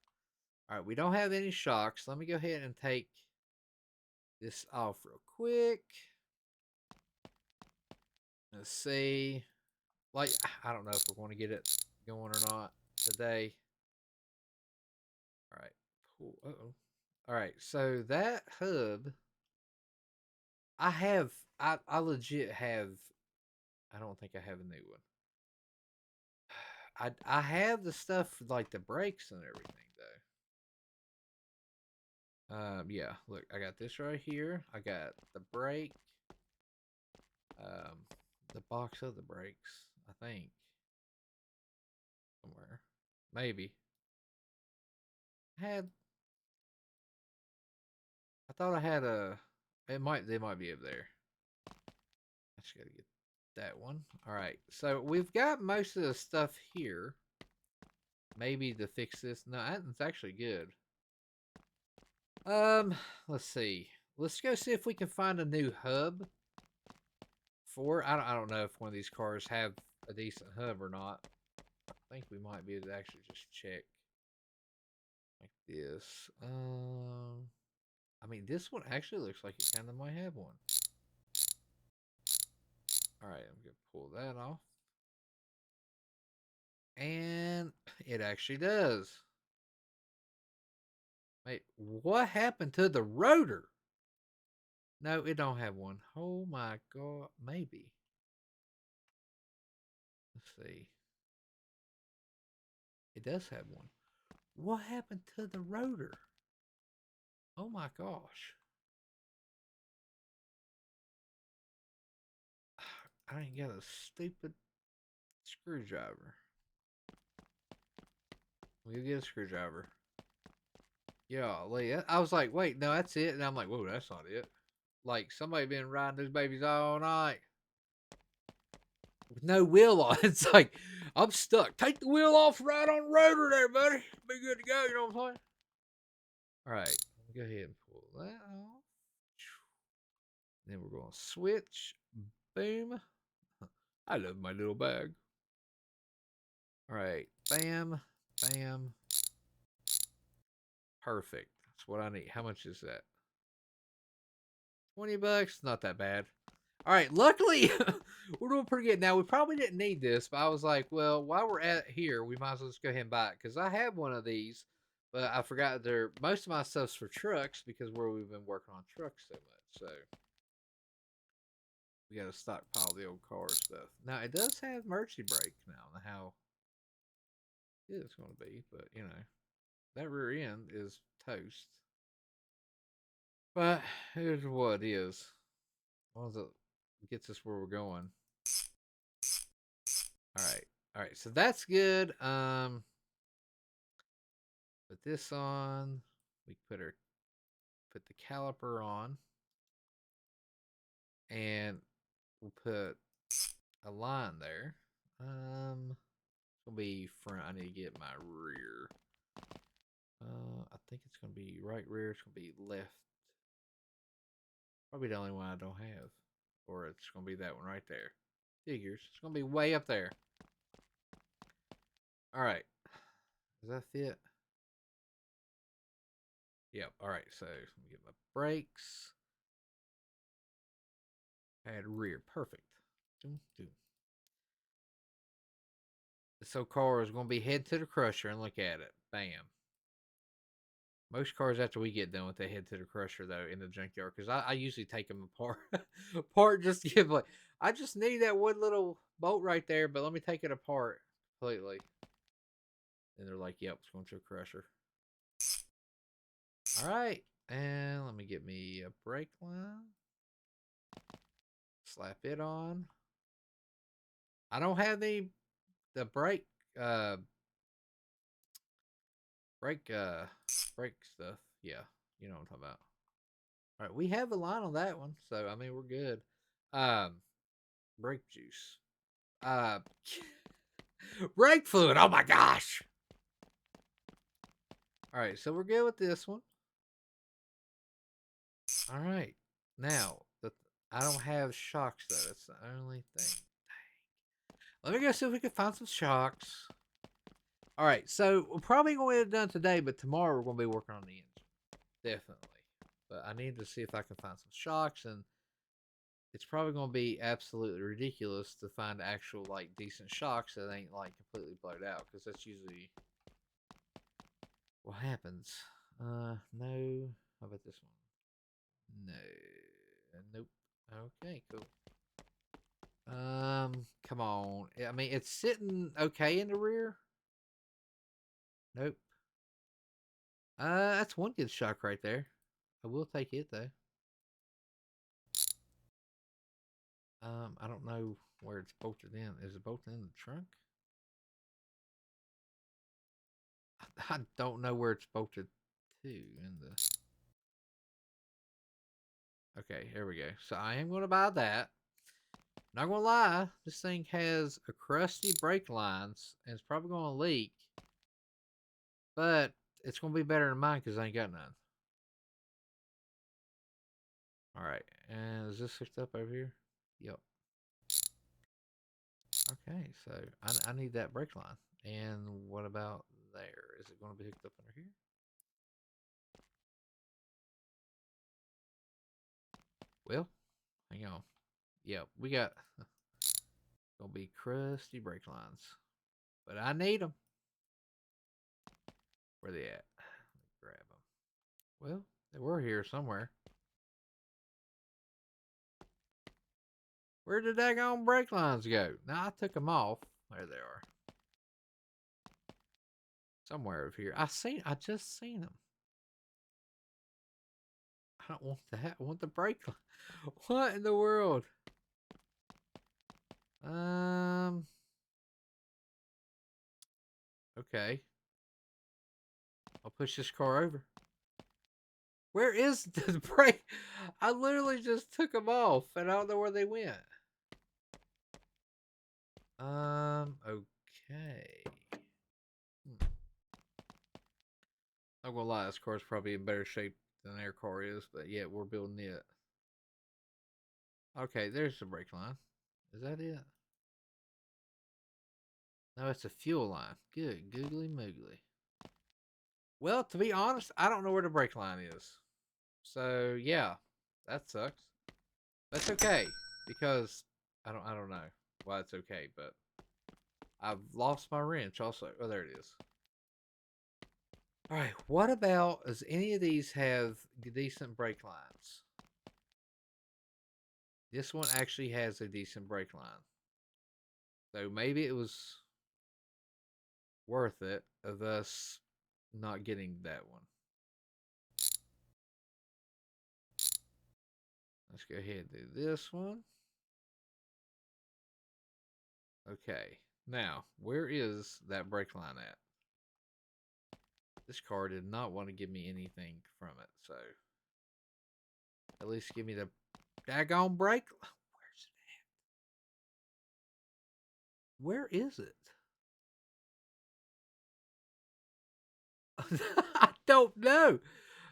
All right, we don't have any shocks. Let me go ahead and take this off real quick. Let's see. Like, I don't know if we're going to get it going or not today. All right. Cool. Uh-oh. All right, so that hub, I legit have, I don't think I have a new one. I have the stuff like the brakes and everything though. Yeah, look, I got this right here. I got the brake, the box of the brakes. I think somewhere, maybe. I thought I had a. They might be up there. I just gotta get that one. All right, so we've got most of the stuff here. Maybe to fix this. No, it's actually good. Let's see. Let's go see if we can find a new hub. I don't know if one of these cars have a decent hub or not. I think we might be able to actually just check like this. I mean, this one actually looks like it kind of might have one. All right, I'm gonna pull that off, and it actually does. Wait, what happened to the rotor? No, it don't have one. Oh my god, maybe. Let's see. It does have one. What happened to the rotor? Oh my gosh. I ain't got a stupid screwdriver. We'll get a screwdriver. Yeah, I was like, wait, no, that's it. And I'm like, whoa, that's not it. Like, somebody been riding those babies all night with no wheel on. It's like, I'm stuck. Take the wheel off, right on the rotor there, buddy. Be good to go, you know what I'm saying? All right, go ahead and pull that off. Then we're going to switch. Boom. I love my little bag. All right, bam, bam. Perfect. That's what I need. How much is that? $20. Not that bad. All right, luckily, we're doing pretty good. Now, we probably didn't need this, but I was like, well, while we're at here, we might as well just go ahead and buy it. Because I have one of these, but I forgot most of my stuff's for trucks because we've been working on trucks so much. So, we got to stockpile the old car stuff. Now, it does have emergency brake now. I don't know how good it's going to be, but, you know, that rear end is toast. But here's what it is. As long as it gets us where we're going. All right. So that's good. Put this on. We put the caliper on, and we'll put a line there. It's gonna be front. I need to get my rear. I think it's gonna be right rear. It's gonna be left. Probably the only one I don't have, or it's gonna be that one right there. Figures. It's gonna be way up there. All right. Does that fit? Yep. All right. So let me get my brakes. Add rear. Perfect. Doom, doom. So car is going to be head to the crusher and look at it. Bam. Most cars after we get done with they head to the crusher though in the junkyard because I usually take them apart just to give like I just need that one little bolt right there, but let me take it apart completely. And they're like, "Yep, it's going to a crusher." All right, and let me get me a brake line. Slap it on. I don't have the brake uh brake stuff. Yeah, you know what I'm talking about. All right, we have a line on that one, so I mean we're good. Brake juice. Uh, brake fluid. Oh my gosh! All right, so we're good with this one. All right, now I don't have shocks though. That's the only thing. Let me go see if we can find some shocks. All right, so we're probably going to get it done today, but tomorrow we're going to be working on the engine, definitely. But I need to see if I can find some shocks and it's probably going to be absolutely ridiculous to find actual like decent shocks that ain't like completely blowed out because that's usually what happens. No. How about this one? No. Nope. Okay, cool. Come on. I mean, it's sitting okay in the rear. Nope. That's one good shock right there. I will take it though. I don't know where it's bolted in. Is it bolted in the trunk? I don't know where it's bolted to in the. Okay, here we go. So I am going to buy that. Not going to lie, this thing has a crusty brake lines and it's probably going to leak. But it's going to be better than mine because I ain't got none. Alright, and is this hooked up over here? Yep. Okay, so I need that brake line. And what about there? Is it going to be hooked up under here? Well, hang on. Yep, we got gonna be crusty brake lines, but I need them. Where they at? Let me grab them. Well, they were here somewhere. Where did daggone brake lines go? Now I took them off. There they are. Somewhere over here. I just seen them. I don't want that. I want the brake line. What in the world? Okay. I'll push this car over. Where is the brake? I literally just took them off, and I don't know where they went. Okay. Not gonna lie, this car's probably in better shape than their car is, but yeah, we're building it. Okay, there's the brake line. Is that it? No, it's a fuel line. Good, googly moogly. Well, to be honest, I don't know where the brake line is. So yeah, that sucks. That's okay because I don't know why it's okay, but I've lost my wrench also. Oh, there it is. All right, what about, does any of these have decent brake lines? This one actually has a decent brake line. So maybe it was worth it of us not getting that one. Let's go ahead and do this one. Okay, now where is that brake line at? This car did not want to give me anything from it, so at least give me the daggone brake. Where's it at? Where is it? I don't know.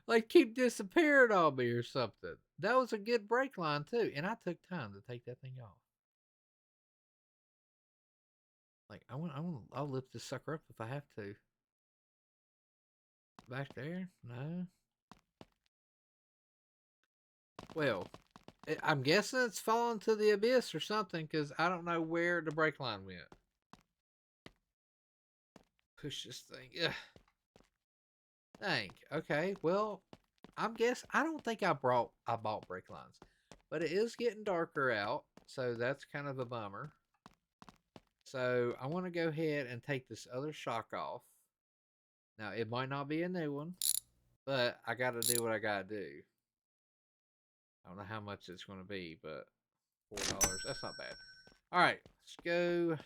Like, keep disappearing on me or something. That was a good brake line too, and I took time to take that thing off. Like, I'll lift this sucker up if I have to. Back there? No. Well, I'm guessing it's fallen to the abyss or something, because I don't know where the brake line went. Push this thing. Ugh. Dang. Okay. Well, I don't think I bought brake lines, but it is getting darker out, so that's kind of a bummer. So I want to go ahead and take this other shock off. Now it might not be a new one, but I got to do what I got to do. I don't know how much it's going to be, but $4. That's not bad. All right, let's go.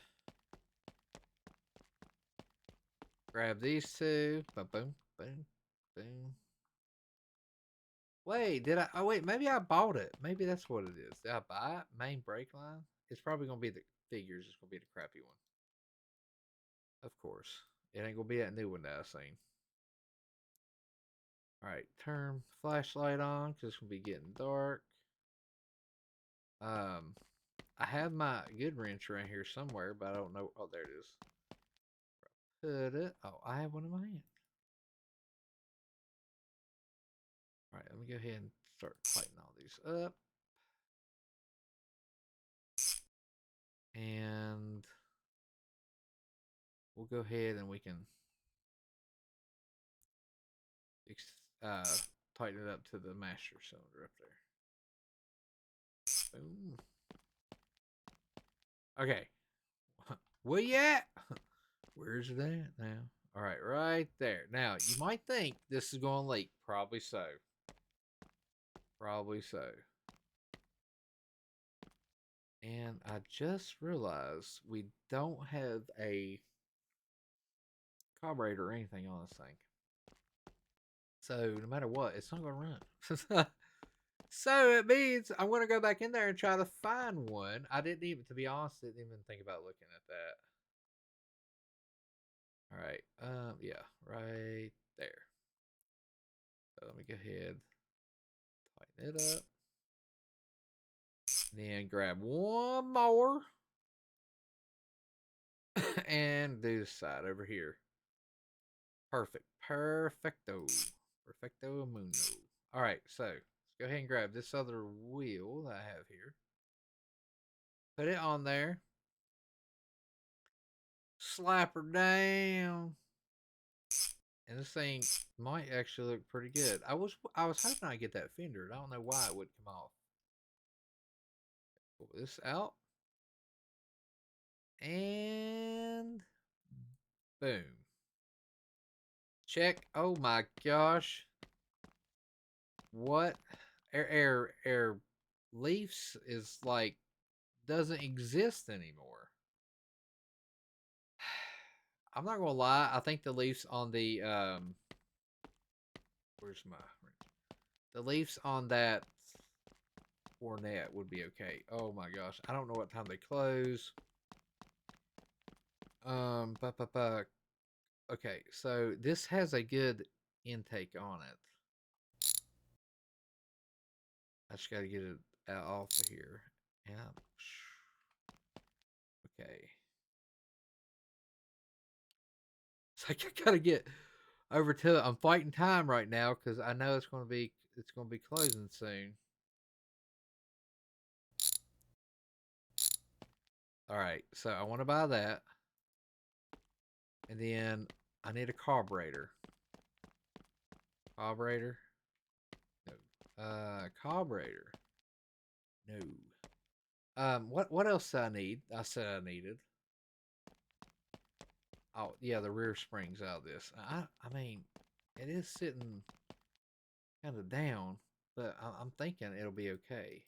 Grab these two. Boom, boom, boom, boom. Wait, did I? Oh, wait, maybe I bought it. Maybe that's what it is. Did I buy it? Main brake line? It's probably going to be the figures. It's going to be the crappy one. Of course. It ain't going to be that new one that I've seen. All right, turn flashlight on because it's going to be getting dark. I have my good wrench around here somewhere, but I don't know. Oh, there it is. Put it. Oh, I have one in my hand. All right, let me go ahead and start tighten all these up. And we'll go ahead and we can tighten it up to the master cylinder up there. Boom. Okay. Where you at? Where's it at now? All right, right there. Now, you might think this is going to leak. Probably so. Probably so. And I just realized we don't have a carburetor or anything on this thing. So no matter what, it's not going to run. So it means I'm going to go back in there and try to find one. I didn't even, to be honest, didn't even think about looking at that. All right. Yeah, right there. So let me go ahead, tighten it up. Then grab one more and do this side over here. Perfect. Perfecto. Perfecto mundo. All right, so let's go ahead and grab this other wheel that I have here. Put it on there. Slap her down. And this thing might actually look pretty good. I was hoping I'd get that fender. I don't know why it wouldn't come off. Pull this out. And boom. Check. Oh my gosh. What? Air leaves is like doesn't exist anymore. I'm not gonna lie. I think the leaves on the where's my the leaves on that Ornette would be okay. Oh my gosh, I don't know what time they close. But okay, so this has a good intake on it. I just gotta get it out off of here. Yeah. Okay. So I gotta get over to it. I'm fighting time right now because I know it's gonna be closing soon. All right, so I want to buy that, and then I need a carburetor. Carburetor. No. Carburetor. No. What else do I need? I said I needed. Oh yeah, the rear springs out of this. I mean, it is sitting kind of down, but I'm thinking it'll be okay.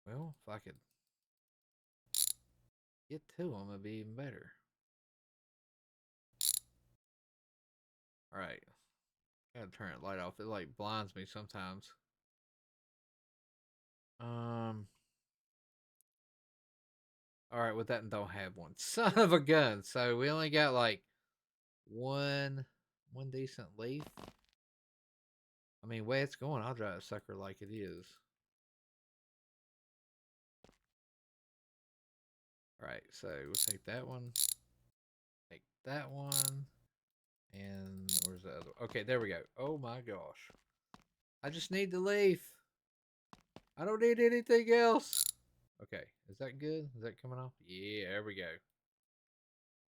Well, if I could get to them, it'd be even better. All right, gotta turn that light off. It like blinds me sometimes. All right, with that, and don't have one. Son of a gun. So we only got like one decent leaf. I mean, way it's going, I'll drive a sucker like it is. All right, so we'll take that one, take that one, and where's the other? Okay, there we go. Oh my gosh, I just need the leaf. I don't need anything else. Okay, is that good? Is that coming off? Yeah, there we go.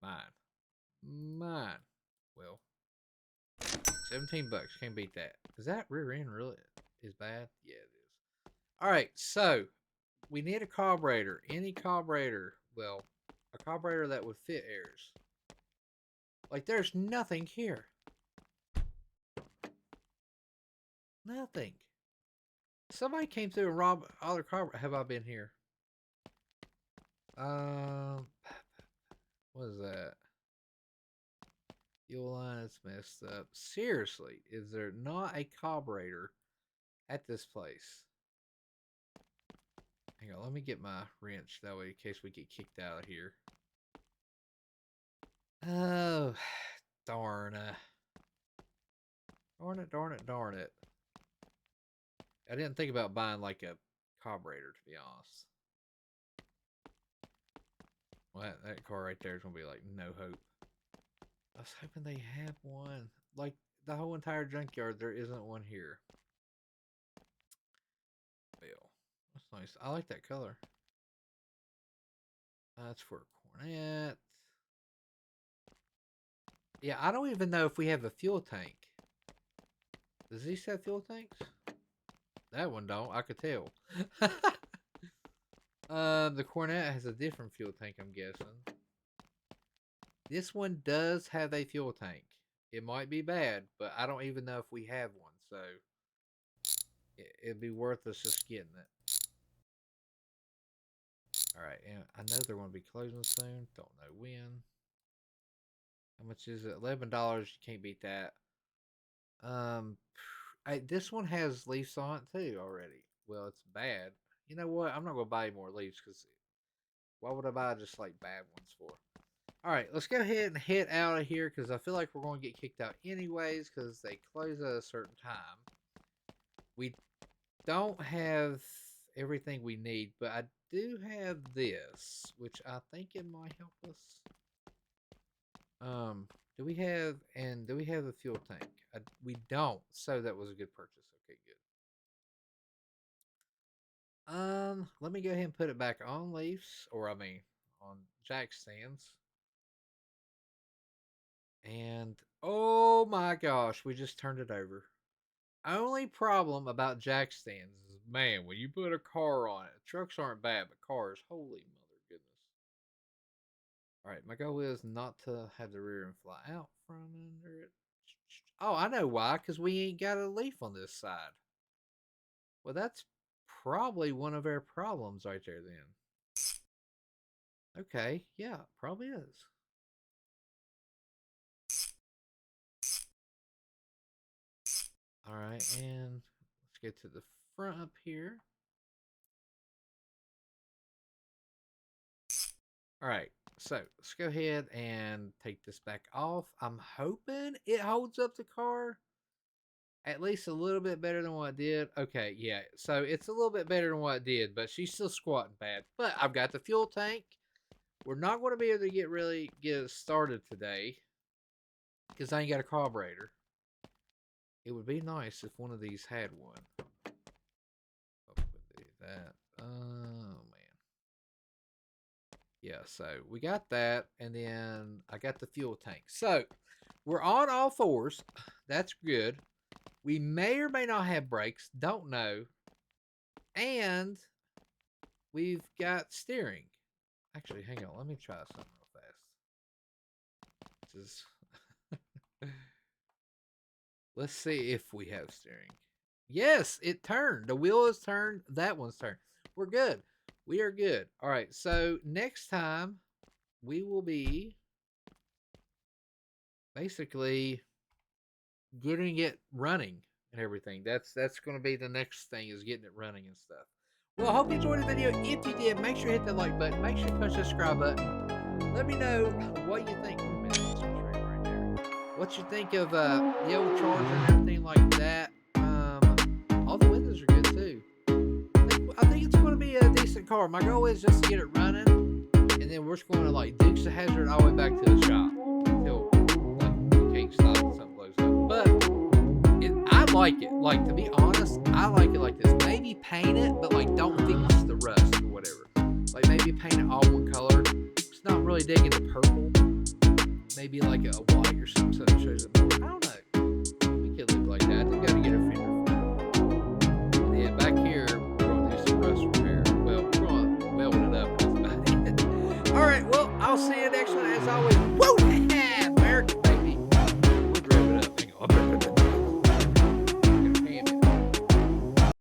Mine. Well, 17 bucks. Can't beat that. Is that rear end really is bad? Yeah, it is. All right, so we need a carburetor. Any carburetor. Well, a carburetor that would fit airs. Like, there's nothing here. Nothing. Somebody came through and robbed all their carburetor. Have I been here? What is that? Fuel line is messed up. Seriously, is there not a carburetor at this place? Hang on, let me get my wrench. That way, in case we get kicked out of here. Oh, darn. Darn it. I didn't think about buying like a carburetor, to be honest. Well, that car right there is going to be like no hope. I was hoping they had one. Like the whole entire junkyard, there isn't one here. Well, that's nice. I like that color. That's for a Cornet. Yeah, I don't even know if we have a fuel tank. Does these have fuel tanks? That one don't. I could tell. The Cornet has a different fuel tank, I'm guessing. This one does have a fuel tank. It might be bad, but I don't even know if we have one, so it'd be worth us just getting it. Alright, and I know they're going to be closing soon. Don't know when. How much is it? $11. You can't beat that. This one has leaves on it too already. Well, it's bad. You know what? I'm not going to buy any more leaves because why would I buy just like bad ones for? All right, let's go ahead and head out of here because I feel like we're going to get kicked out anyways because they close at a certain time. We don't have everything we need, but I do have this, which I think it might help us. Do we have a fuel tank? We don't, so that was a good purchase. Okay, good. Let me go ahead and put it back on leaves, or I mean, on jack stands. And oh my gosh, we just turned it over. Only problem about jack stands is man, when you put a car on it, trucks aren't bad, but cars, holy mother goodness. All right, my goal is not to have the rear end fly out from under it. Oh, I know why, because we ain't got a leaf on this side. Well, that's probably one of our problems right there then. Okay, yeah, probably is. All right, and let's get to the front up here. All right, so let's go ahead and take this back off. I'm hoping it holds up the car at least a little bit better than what it did. Okay, yeah, so it's a little bit better than what it did, but she's still squatting bad. But I've got the fuel tank. We're not going to be able to get it started today because I ain't got a carburetor. It would be nice if one of these had one. That. Oh man. Yeah, so we got that, and then I got the fuel tank. So we're on all fours. That's good. We may or may not have brakes. Don't know. And we've got steering. Actually, hang on. Let me try something real fast. This is let's see if we have steering. Yes, it turned. The wheel is turned. That one's turned. We're good. We are good. All right. So next time we will be basically getting it running and everything. That's going to be the next thing, is getting it running and stuff. Well, I hope you enjoyed the video. If you did, make sure you hit the like button. Make sure you push the subscribe button. Let me know what you think. What you think of the old Charger and everything like that. All the windows are good too. I think it's going to be a decent car. My goal is just to get it running, and then we're just going to like ditch the hazard all the way back to the shop until like, we can't stop and something blows up. But I like it. Like, to be honest, I like it like this. Maybe paint it, but like don't fix the rust or whatever. Like maybe paint it all one color. It's not really digging the purple. Maybe like a white or something so it shows it more. I don't know. We could live like that. I think I gotta get a finger.